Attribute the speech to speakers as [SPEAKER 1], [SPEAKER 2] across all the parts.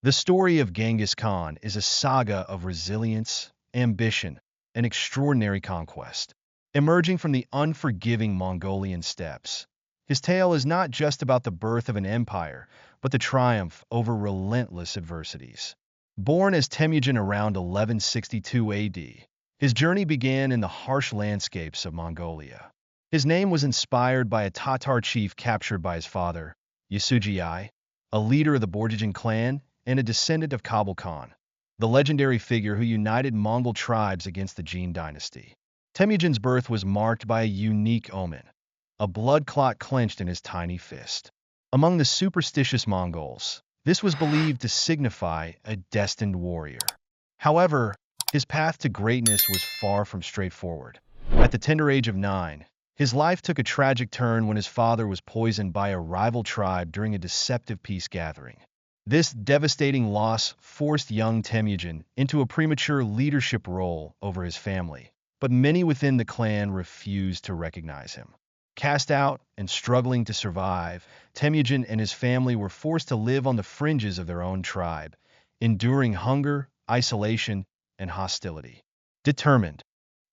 [SPEAKER 1] The story of Genghis Khan is a saga of resilience, ambition, and extraordinary conquest. Emerging from the unforgiving Mongolian steppes, his tale is not just about the birth of an empire, but the triumph over relentless adversities. Born as Temujin around 1162 AD, his journey began in the harsh landscapes of Mongolia. His name was inspired by a Tatar chief captured by his father, Yasuji, a leader of the Borjigin clan and a descendant of Kabul Khan, the legendary figure who united Mongol tribes against the Jin dynasty. Temujin's birth was marked by a unique omen, a blood clot clenched in his tiny fist. Among the superstitious Mongols, this was believed to signify a destined warrior. However, his path to greatness was far from straightforward. At the tender age of 9, his life took a tragic turn when his father was poisoned by a rival tribe during a deceptive peace gathering. This devastating loss forced young Temujin into a premature leadership role over his family, but many within the clan refused to recognize him. Cast out and struggling to survive, Temujin and his family were forced to live on the fringes of their own tribe, enduring hunger, isolation, and hostility. Determined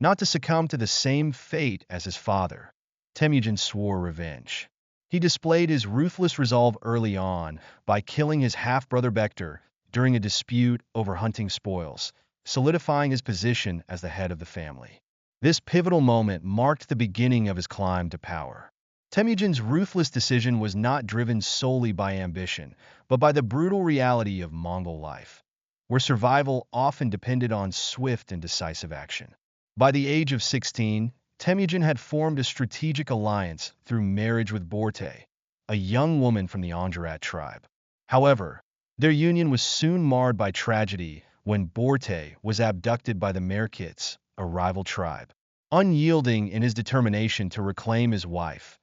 [SPEAKER 1] not to succumb to the same fate as his father, Temujin swore revenge. He displayed his ruthless resolve early on by killing his half-brother Bektar during a dispute over hunting spoils, solidifying his position as the head of the family. This pivotal moment marked the beginning of his climb to power. Temujin's ruthless decision was not driven solely by ambition, but by the brutal reality of Mongol life, where survival often depended on swift and decisive action. By the age of 16, Temujin had formed a strategic alliance through marriage with Borte, a young woman from the Anjarat tribe. However, their union was soon marred by tragedy when Borte was abducted by the Merkits, a rival tribe. Unyielding in his determination to reclaim his wife,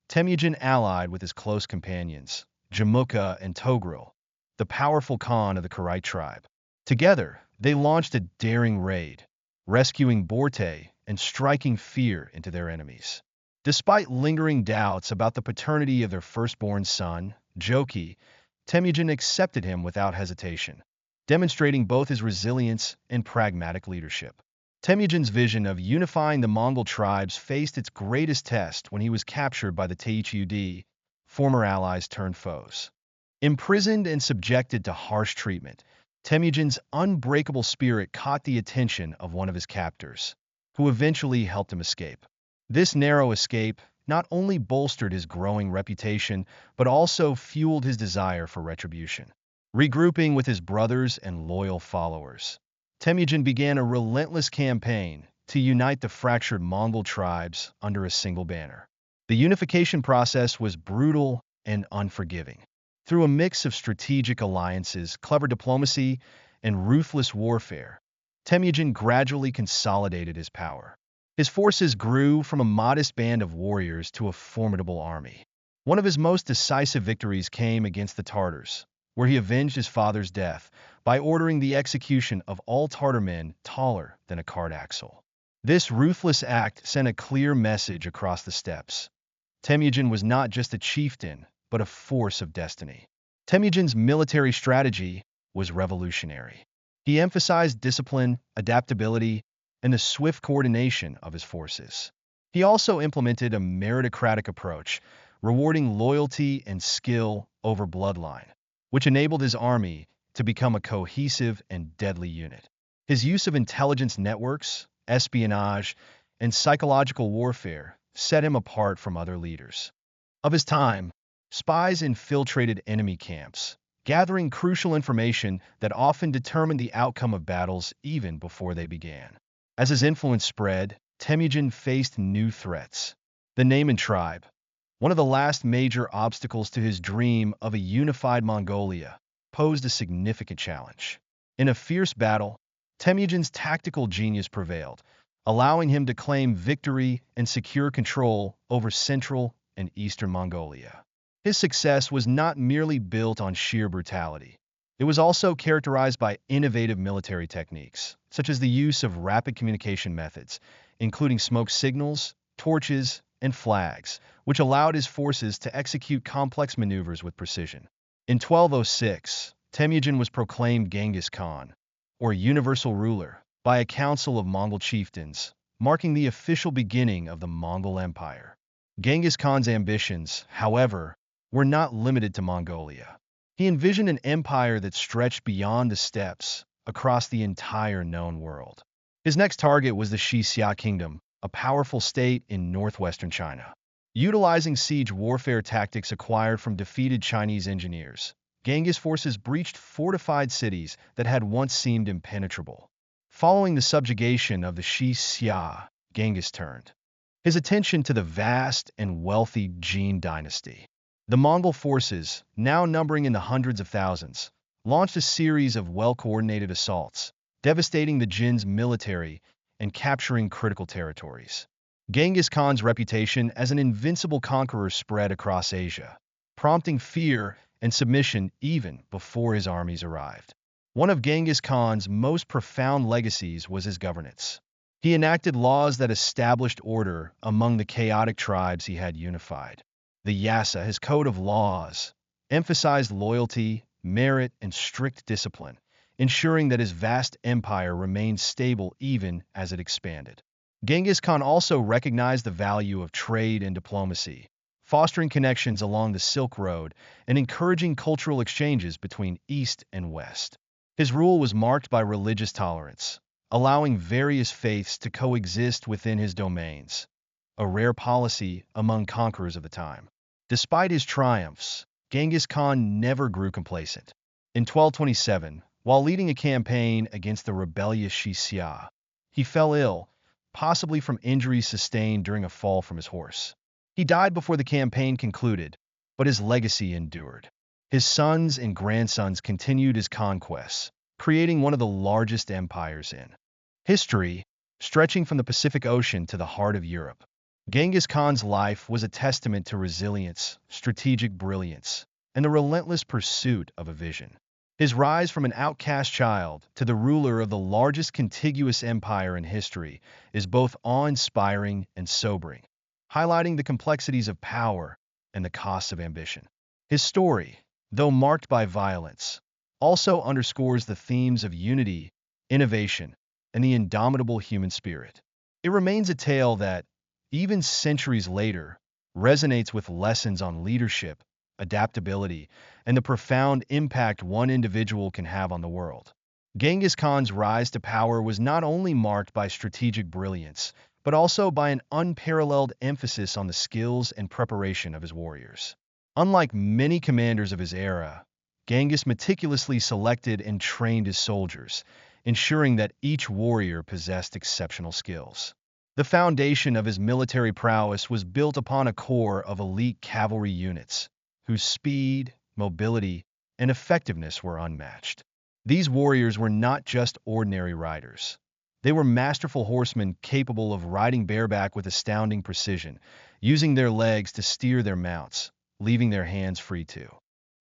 [SPEAKER 1] Temujin allied with his close companions, Jamukha and Togrul, the powerful Khan of the Kharai tribe. Together, they launched a daring raid, rescuing Borte and striking fear into their enemies. Despite lingering doubts about the paternity of their firstborn son, Joki, Temujin accepted him without hesitation, demonstrating both his resilience and pragmatic leadership. Temujin's vision of unifying the Mongol tribes faced its greatest test when he was captured by the Taichud, former allies turned foes. Imprisoned and subjected to harsh treatment, Temujin's unbreakable spirit caught the attention of one of his captors, who eventually helped him escape. This narrow escape not only bolstered his growing reputation, but also fueled his desire for retribution. Regrouping with his brothers and loyal followers, Temujin began a relentless campaign to unite the fractured Mongol tribes under a single banner. The unification process was brutal and unforgiving. Through a mix of strategic alliances, clever diplomacy, and ruthless warfare, Temujin gradually consolidated his power. His forces grew from a modest band of warriors to a formidable army. One of his most decisive victories came against the Tartars, where he avenged his father's death by ordering the execution of all Tartar men taller than a cart axle. This ruthless act sent a clear message across the steppes. Temujin was not just a chieftain, but a force of destiny. Temujin's military strategy was revolutionary. He emphasized discipline, adaptability, and the swift coordination of his forces. He also implemented a meritocratic approach, rewarding loyalty and skill over bloodline, which enabled his army to become a cohesive and deadly unit. His use of intelligence networks, espionage, and psychological warfare set him apart from other leaders of his time. Spies infiltrated enemy camps, gathering crucial information that often determined the outcome of battles even before they began. As his influence spread, Temujin faced new threats. The Naiman tribe, one of the last major obstacles to his dream of a unified Mongolia, posed a significant challenge. In a fierce battle, Temujin's tactical genius prevailed, allowing him to claim victory and secure control over central and eastern Mongolia. His success was not merely built on sheer brutality. It was also characterized by innovative military techniques, such as the use of rapid communication methods, including smoke signals, torches, and flags, which allowed his forces to execute complex maneuvers with precision. In 1206, Temujin was proclaimed Genghis Khan, or universal ruler, by a council of Mongol chieftains, marking the official beginning of the Mongol Empire. Genghis Khan's ambitions, however, were not limited to Mongolia. He envisioned an empire that stretched beyond the steppes, across the entire known world. His next target was the Xia Kingdom, a powerful state in northwestern China. Utilizing siege warfare tactics acquired from defeated Chinese engineers, Genghis forces breached fortified cities that had once seemed impenetrable. Following the subjugation of the Xia, Genghis turned his attention to the vast and wealthy Jin dynasty. The Mongol forces, now numbering in the hundreds of thousands, launched a series of well-coordinated assaults, devastating the Jin's military and capturing critical territories. Genghis Khan's reputation as an invincible conqueror spread across Asia, prompting fear and submission even before his armies arrived. One of Genghis Khan's most profound legacies was his governance. He enacted laws that established order among the chaotic tribes he had unified. The Yasa, his code of laws, emphasized loyalty, merit, and strict discipline, ensuring that his vast empire remained stable even as it expanded. Genghis Khan also recognized the value of trade and diplomacy, fostering connections along the Silk Road and encouraging cultural exchanges between East and West. His rule was marked by religious tolerance, allowing various faiths to coexist within his domains, a rare policy among conquerors of the time. Despite his triumphs, Genghis Khan never grew complacent. In 1227, while leading a campaign against the rebellious Xia, he fell ill, possibly from injuries sustained during a fall from his horse. He died before the campaign concluded, but his legacy endured. His sons and grandsons continued his conquests, creating one of the largest empires in history, stretching from the Pacific Ocean to the heart of Europe. Genghis Khan's life was a testament to resilience, strategic brilliance, and the relentless pursuit of a vision. His rise from an outcast child to the ruler of the largest contiguous empire in history is both awe-inspiring and sobering, highlighting the complexities of power and the costs of ambition. His story, though marked by violence, also underscores the themes of unity, innovation, and the indomitable human spirit. It remains a tale that, even centuries later, resonates with lessons on leadership, adaptability, and the profound impact one individual can have on the world. Genghis Khan's rise to power was not only marked by strategic brilliance, but also by an unparalleled emphasis on the skills and preparation of his warriors. Unlike many commanders of his era, Genghis meticulously selected and trained his soldiers, ensuring that each warrior possessed exceptional skills. The foundation of his military prowess was built upon a core of elite cavalry units, whose speed, mobility, and effectiveness were unmatched. These warriors were not just ordinary riders. They were masterful horsemen capable of riding bareback with astounding precision, using their legs to steer their mounts, leaving their hands free to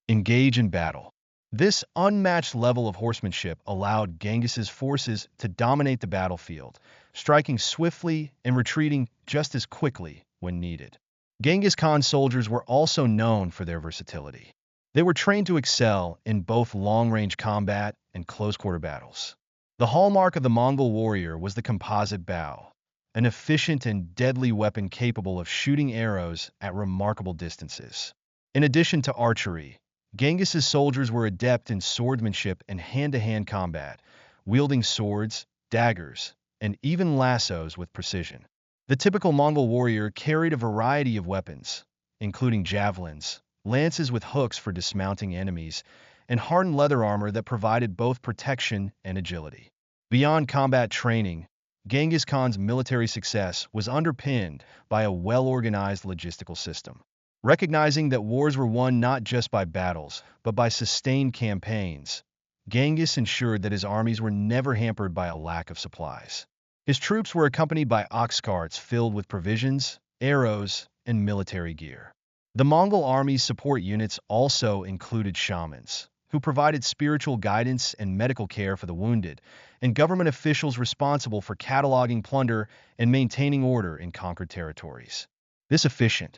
[SPEAKER 1] engage in battle. This unmatched level of horsemanship allowed Genghis's forces to dominate the battlefield, striking swiftly and retreating just as quickly when needed. Genghis Khan's soldiers were also known for their versatility. They were trained to excel in both long-range combat and close-quarter battles. The hallmark of the Mongol warrior was the composite bow, an efficient and deadly weapon capable of shooting arrows at remarkable distances. In addition to archery, Genghis's soldiers were adept in swordsmanship and hand-to-hand combat, wielding swords, daggers, and even lassos with precision. The typical Mongol warrior carried a variety of weapons, including javelins, lances with hooks for dismounting enemies, and hardened leather armor that provided both protection and agility. Beyond combat training, Genghis Khan's military success was underpinned by a well-organized logistical system. Recognizing that wars were won not just by battles, but by sustained campaigns, Genghis ensured that his armies were never hampered by a lack of supplies. His troops were accompanied by ox carts filled with provisions, arrows, and military gear. The Mongol army's support units also included shamans, who provided spiritual guidance and medical care for the wounded, and government officials responsible for cataloging plunder and maintaining order in conquered territories. This efficient,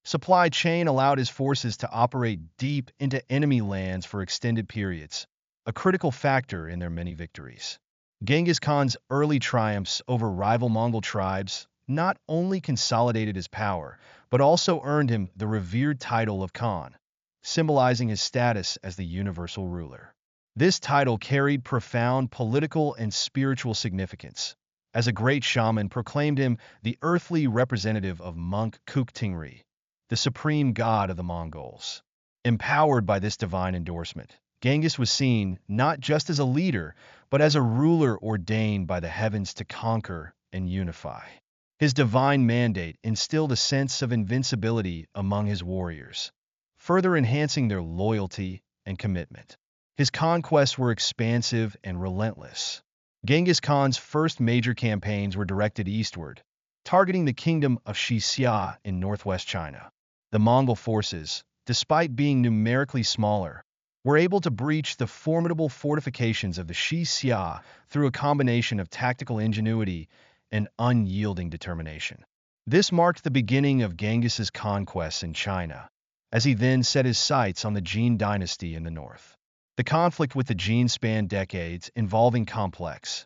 [SPEAKER 1] supply chain allowed his forces to operate deep into enemy lands for extended periods, a critical factor in their many victories. Genghis Khan's early triumphs over rival Mongol tribes not only consolidated his power, but also earned him the revered title of Khan, symbolizing his status as the universal ruler. This title carried profound political and spiritual significance, as a great shaman proclaimed him the earthly representative of Monk Kuktingri, the supreme god of the Mongols. Empowered by this divine endorsement, Genghis was seen not just as a leader, but as a ruler ordained by the heavens to conquer and unify. His divine mandate instilled a sense of invincibility among his warriors, further enhancing their loyalty and commitment. His conquests were expansive and relentless. Genghis Khan's first major campaigns were directed eastward, targeting the kingdom of Xia in northwest China. The Mongol forces, despite being numerically smaller, were able to breach the formidable fortifications of the Xia through a combination of tactical ingenuity and unyielding determination. This marked the beginning of Genghis's conquests in China, as he then set his sights on the Jin dynasty in the north. The conflict with the Jin spanned decades, involving complex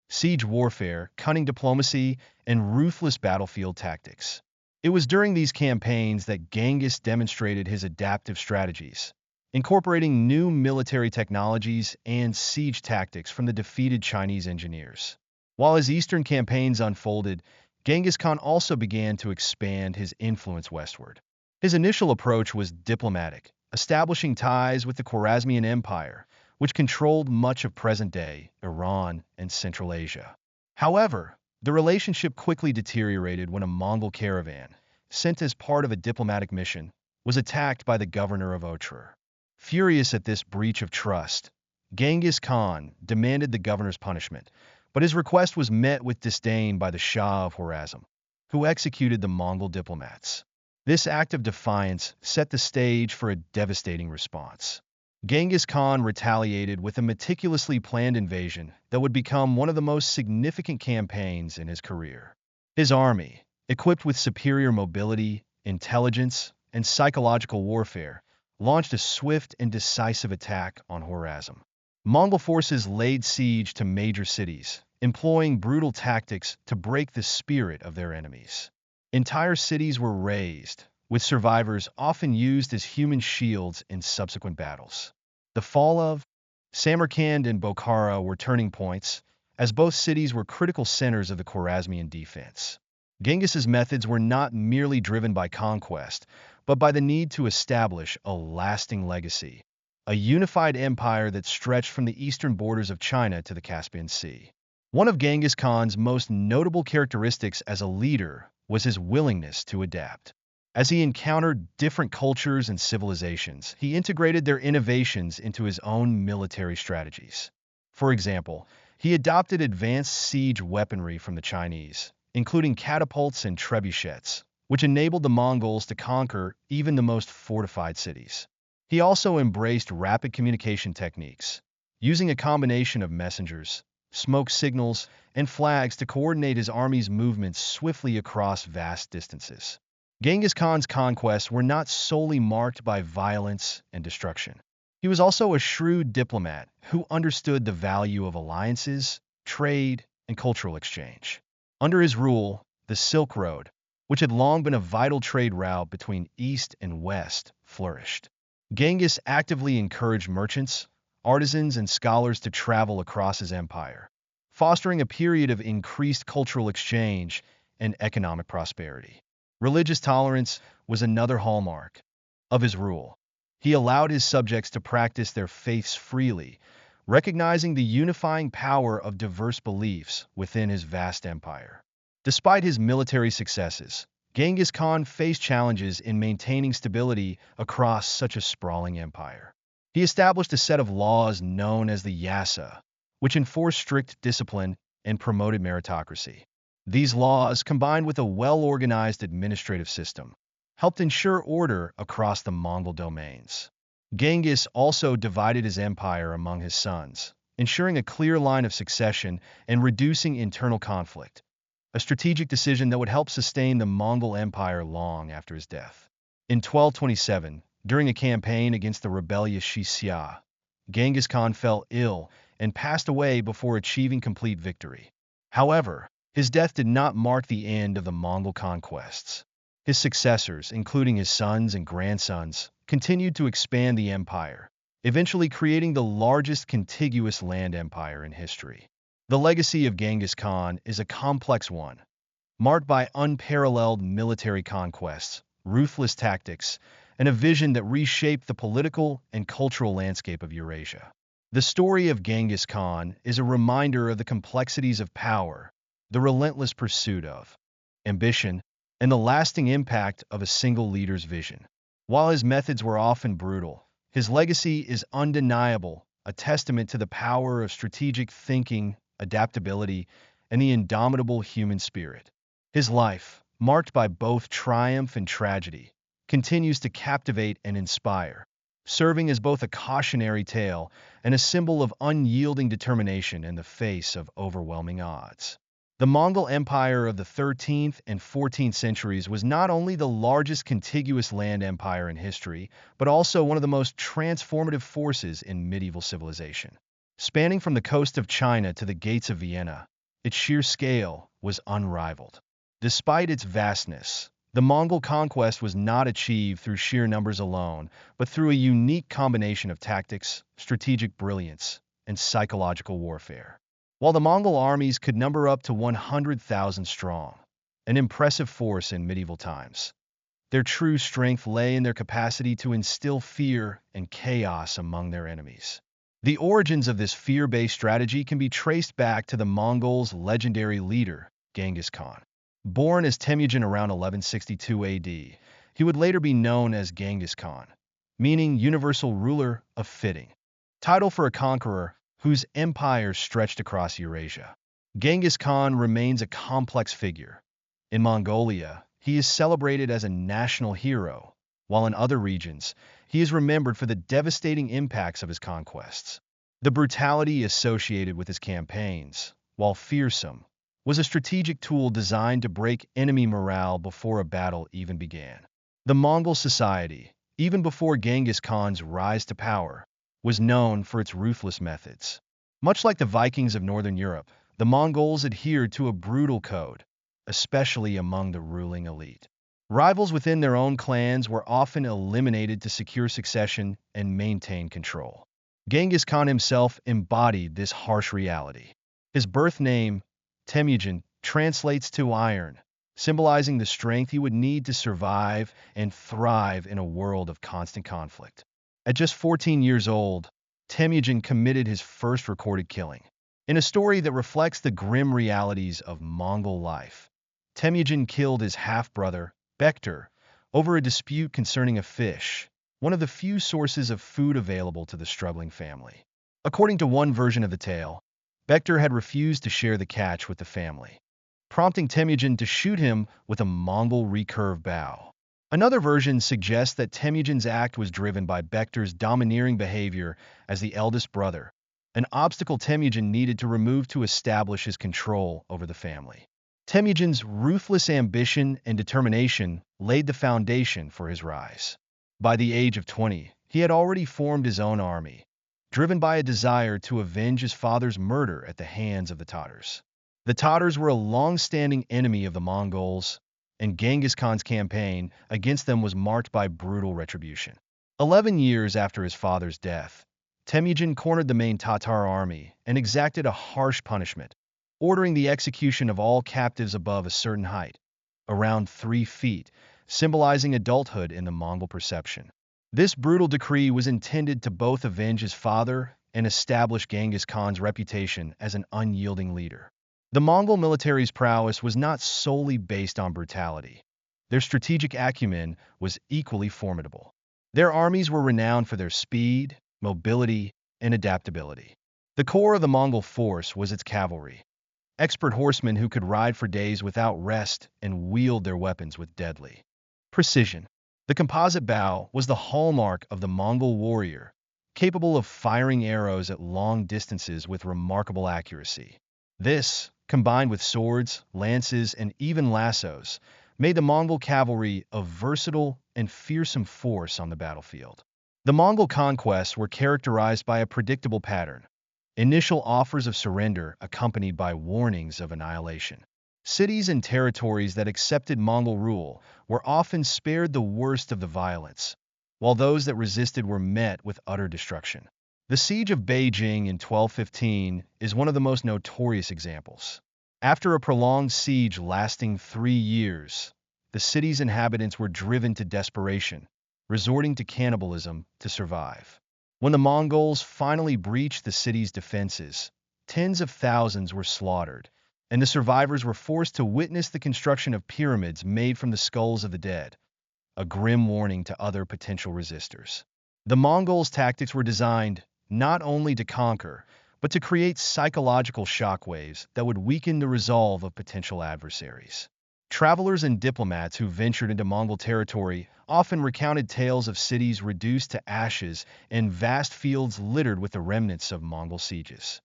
[SPEAKER 1] siege warfare, cunning diplomacy, and ruthless battlefield tactics. It was during these campaigns that Genghis demonstrated his adaptive strategies, incorporating new military technologies and siege tactics from the defeated Chinese engineers. While his eastern campaigns unfolded, Genghis Khan also began to expand his influence westward. His initial approach was diplomatic, establishing ties with the Khwarezmian Empire, which controlled much of present-day Iran and Central Asia. However, the relationship quickly deteriorated when a Mongol caravan, sent as part of a diplomatic mission, was attacked by the governor of Otrar. Furious at this breach of trust, Genghis Khan demanded the governor's punishment, but his request was met with disdain by the Shah of Khwarezm, who executed the Mongol diplomats. This act of defiance set the stage for a devastating response. Genghis Khan retaliated with a meticulously planned invasion that would become one of the most significant campaigns in his career. His army, equipped with superior mobility, intelligence, and psychological warfare, launched a swift and decisive attack on Khwarezm. Mongol forces laid siege to major cities, employing brutal tactics to break the spirit of their enemies. Entire cities were razed, with survivors often used as human shields in subsequent battles. The fall of Samarkand and Bokhara were turning points, as both cities were critical centers of the Khwarezmian defense. Genghis's methods were not merely driven by conquest, but by the need to establish a lasting legacy, a unified empire that stretched from the eastern borders of China to the Caspian Sea. One of Genghis Khan's most notable characteristics as a leader was his willingness to adapt. As he encountered different cultures and civilizations, he integrated their innovations into his own military strategies. For example, he adopted advanced siege weaponry from the Chinese, including catapults and trebuchets, which enabled the Mongols to conquer even the most fortified cities. He also embraced rapid communication techniques, using a combination of messengers, smoke signals, and flags to coordinate his army's movements swiftly across vast distances. Genghis Khan's conquests were not solely marked by violence and destruction. He was also a shrewd diplomat who understood the value of alliances, trade, and cultural exchange. Under his rule, the Silk Road, which had long been a vital trade route between East and West, flourished. Genghis actively encouraged merchants, artisans, and scholars to travel across his empire, fostering a period of increased cultural exchange and economic prosperity. Religious tolerance was another hallmark of his rule. He allowed his subjects to practice their faiths freely, recognizing the unifying power of diverse beliefs within his vast empire. Despite his military successes, Genghis Khan faced challenges in maintaining stability across such a sprawling empire. He established a set of laws known as the Yasa, which enforced strict discipline and promoted meritocracy. These laws, combined with a well-organized administrative system, helped ensure order across the Mongol domains. Genghis also divided his empire among his sons, ensuring a clear line of succession and reducing internal conflict, a strategic decision that would help sustain the Mongol Empire long after his death. In 1227, during a campaign against the rebellious Xia, Genghis Khan fell ill and passed away before achieving complete victory. However, his death did not mark the end of the Mongol conquests. His successors, including his sons and grandsons, continued to expand the empire, eventually creating the largest contiguous land empire in history. The legacy of Genghis Khan is a complex one, marked by unparalleled military conquests, ruthless tactics, and a vision that reshaped the political and cultural landscape of Eurasia. The story of Genghis Khan is a reminder of the complexities of power, the relentless pursuit of ambition, and the lasting impact of a single leader's vision. While his methods were often brutal, his legacy is undeniable, a testament to the power of strategic thinking, adaptability, and the indomitable human spirit. His life, marked by both triumph and tragedy, continues to captivate and inspire, serving as both a cautionary tale and a symbol of unyielding determination in the face of overwhelming odds. The Mongol Empire of the 13th and 14th centuries was not only the largest contiguous land empire in history, but also one of the most transformative forces in medieval civilization. Spanning from the coast of China to the gates of Vienna, its sheer scale was unrivaled. Despite its vastness, the Mongol conquest was not achieved through sheer numbers alone, but through a unique combination of tactics, strategic brilliance, and psychological warfare. While the Mongol armies could number up to 100,000 strong, an impressive force in medieval times, their true strength lay in their capacity to instill fear and chaos among their enemies. The origins of this fear-based strategy can be traced back to the Mongols' legendary leader, Genghis Khan. Born as Temujin around 1162 AD, he would later be known as Genghis Khan, meaning universal ruler of fitting. Title for a conqueror whose empire stretched across Eurasia. Genghis Khan remains a complex figure. In Mongolia, he is celebrated as a national hero, while in other regions, he is remembered for the devastating impacts of his conquests. The brutality associated with his campaigns, while fearsome, was a strategic tool designed to break enemy morale before a battle even began. The Mongol society, even before Genghis Khan's rise to power, was known for its ruthless methods. Much like the Vikings of Northern Europe, the Mongols adhered to a brutal code, especially among the ruling elite. Rivals within their own clans were often eliminated to secure succession and maintain control. Genghis Khan himself embodied this harsh reality. His birth name, Temujin, translates to iron, symbolizing the strength he would need to survive and thrive in a world of constant conflict. At just 14 years old, Temujin committed his first recorded killing. In a story that reflects the grim realities of Mongol life, Temujin killed his half-brother, Bektur, over a dispute concerning a fish, one of the few sources of food available to the struggling family. According to one version of the tale, Bektur had refused to share the catch with the family, prompting Temujin to shoot him with a Mongol recurve bow. Another version suggests that Temujin's act was driven by Bektur's domineering behavior as the eldest brother, an obstacle Temujin needed to remove to establish his control over the family. Temujin's ruthless ambition and determination laid the foundation for his rise. By the age of 20, he had already formed his own army, driven by a desire to avenge his father's murder at the hands of the Tatars. The Tatars were a long-standing enemy of the Mongols, and Genghis Khan's campaign against them was marked by brutal retribution. 11 years after his father's death, Temujin cornered the main Tatar army and exacted a harsh punishment, ordering the execution of all captives above a certain height, around 3 feet, symbolizing adulthood in the Mongol perception. This brutal decree was intended to both avenge his father and establish Genghis Khan's reputation as an unyielding leader. The Mongol military's prowess was not solely based on brutality. Their strategic acumen was equally formidable. Their armies were renowned for their speed, mobility, and adaptability. The core of the Mongol force was its cavalry, expert horsemen who could ride for days without rest and wield their weapons with deadly precision. The composite bow was the hallmark of the Mongol warrior, capable of firing arrows at long distances with remarkable accuracy. This, combined with swords, lances, and even lassos, made the Mongol cavalry a versatile and fearsome force on the battlefield. The Mongol conquests were characterized by a predictable pattern: initial offers of surrender accompanied by warnings of annihilation. Cities and territories that accepted Mongol rule were often spared the worst of the violence, while those that resisted were met with utter destruction. The Siege of Beijing in 1215 is one of the most notorious examples. After a prolonged siege lasting 3 years, the city's inhabitants were driven to desperation, resorting to cannibalism to survive. When the Mongols finally breached the city's defenses, tens of thousands were slaughtered, and the survivors were forced to witness the construction of pyramids made from the skulls of the dead, a grim warning to other potential resistors. The Mongols' tactics were designed not only to conquer, but to create psychological shockwaves that would weaken the resolve of potential adversaries. Travelers and diplomats who ventured into Mongol territory often recounted tales of cities reduced to ashes and vast fields littered with the remnants of Mongol sieges.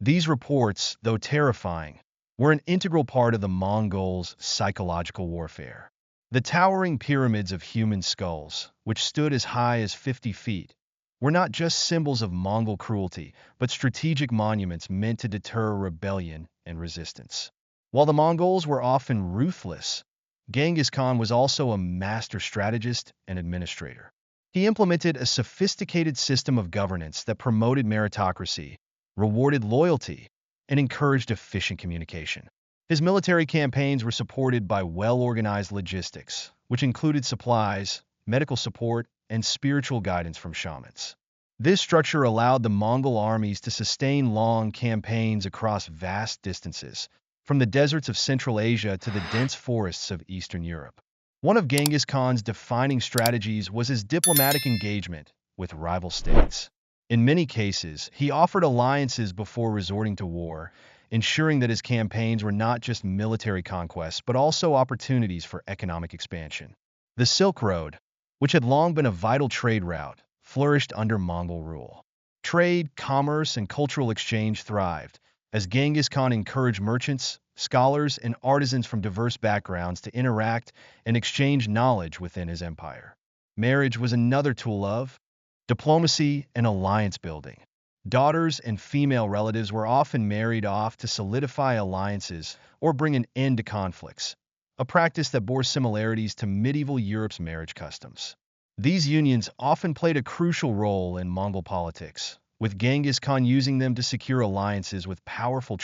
[SPEAKER 1] These reports, though terrifying, were an integral part of the Mongols' psychological warfare. The towering pyramids of human skulls, which stood as high as 50 feet, were not just symbols of Mongol cruelty, but strategic monuments meant to deter rebellion and resistance. While the Mongols were often ruthless, Genghis Khan was also a master strategist and administrator. He implemented a sophisticated system of governance that promoted meritocracy, rewarded loyalty, and encouraged efficient communication. His military campaigns were supported by well-organized logistics, which included supplies, medical support, and spiritual guidance from shamans. This structure allowed the Mongol armies to sustain long campaigns across vast distances, from the deserts of Central Asia to the dense forests of Eastern Europe. One of Genghis Khan's defining strategies was his diplomatic engagement with rival states. In many cases, he offered alliances before resorting to war, ensuring that his campaigns were not just military conquests but also opportunities for economic expansion. The Silk Road, which had long been a vital trade route, flourished under Mongol rule. Trade, commerce, and cultural exchange thrived, as Genghis Khan encouraged merchants, scholars, and artisans from diverse backgrounds to interact and exchange knowledge within his empire. Marriage was another tool of diplomacy and alliance building. Daughters and female relatives were often married off to solidify alliances or bring an end to conflicts, a practice that bore similarities to medieval Europe's marriage customs. These unions often played a crucial role in Mongol politics, with Genghis Khan using them to secure alliances with powerful